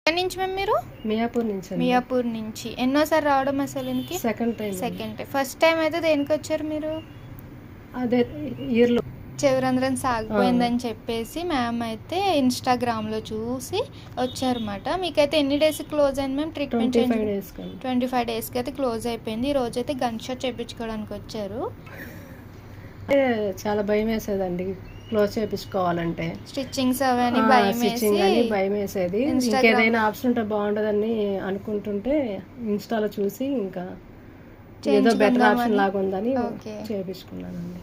ఎక్కడి నుంచి మ్యామ్ మీరు? మియాపూర్ నుంచి అండి. మియాపూర్ నుంచి. ఎన్నోసారి రావడం అసలు ఇంటికి? Second time. Second time. First time అయితే దేనికి వచ్చారు మీరు? అదే ఇయర్లో చివరంధ్రం సాగిపోయిందని చెప్పేసి మ్యామ్ అయితే ఇన్స్టాగ్రామ్లో చూసి వచ్చారన్నమాట. మీకైతే ఎన్ని డేస్ క్లోజ్ అయింది మ్యామ్ ట్రీట్మెంట్? 25 డేస్కి అయితే క్లోజ్ అయిపోయింది. ఈ రోజు అయితే గన్ షాట్ చేయించుకోవడానికి వచ్చారు. చాలా భయం వేసేదండి క్లోజ్ చేయించుకోవాలంటే. స్టిచ్చింగ్స్ అవన్నీ భయం వేసేది. ఇంకేదైనా ఆప్షన్ ఉంటే బాగుంటుందని అనుకుంటుంటే ఇన్స్టాలో చూసి ఇంకా ఏదో బెటర్ ఆప్షన్ లాగా ఉందని చేయించుకున్నానండి.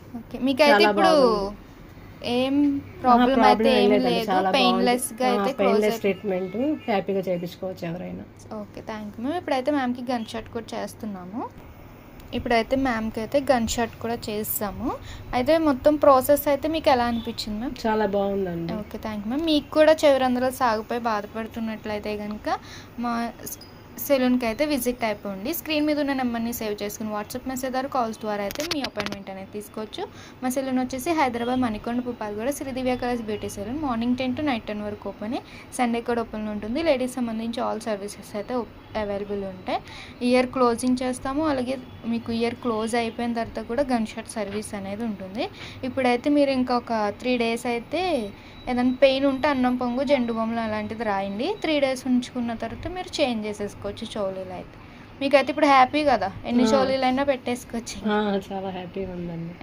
మీకైతే ఇప్పుడు ఏం ప్రాబ్లం అయితే ఏం లేదు, పెయిన్లెస్ గా అయితే పెయిన్లెస్ ట్రీట్మెంట్ హ్యాపీగా చేయించుకోవచ్చు ఎవరైనా. Okay, thank you ma'am. ఇప్పుడైతే మ్యామ్కి గన్ షాట్ కూడా చేస్తున్నాము. ఇప్పుడైతే మ్యామ్కి అయితే గన్ షాట్ కూడా చేస్తాము. అయితే మొత్తం ప్రాసెస్ అయితే మీకు ఎలా అనిపించింది మ్యామ్? చాలా బాగుందండి. Okay, thank you ma'am. మీకు కూడా చివరంధ్రాలు సాగిపోయి బాధపడుతున్నట్లయితే కనుక మా సెలూన్కి అయితే విజిట్ అయిపోండి. స్క్రీన్ మీద ఉన్న నెంబర్ని సేవ్ చేసుకుని వాట్సాప్ మెసేజ్ ద్వారా కాల్స్ ద్వారా అయితే మీ అపాయింట్మెంట్ అనేది తీసుకోవచ్చు. మా సెలూన్ వచ్చేసి Hyderabad Manikonda Puppalaguda Shri Divya colours beauty salon. Morning 10 to night 10 వరకు ఓపెన్. సండే కూడా ఓపెన్ ఉంటుంది. లేడీస్ సంబంధించి ఆల్ సర్వీసెస్ అయితే అవైలబుల్ ఉంటాయి. ఇయర్ క్లోజింగ్ చేస్తాము, అలాగే మీకు ఇయర్ క్లోజ్ అయిపోయిన తర్వాత కూడా గన్ షాట్ సర్వీస్ అనేది ఉంటుంది. ఇప్పుడైతే మీరు ఇంకొక 3 days అయితే ఏదైనా పెయిన్ ఉంటే అన్నం పొంగు జెండు బొమ్మలు అలాంటిది రాయండి. 3 days ఉంచుకున్న తర్వాత మీరు చేంజ్ చేసేసుకోవచ్చు చోలీలు అయితే. మీకైతే ఇప్పుడు హ్యాపీ కదా, ఎన్ని చోలీలు అయినా పెట్టేసుకోవచ్చు. చాలా హ్యాపీగా ఉందండి.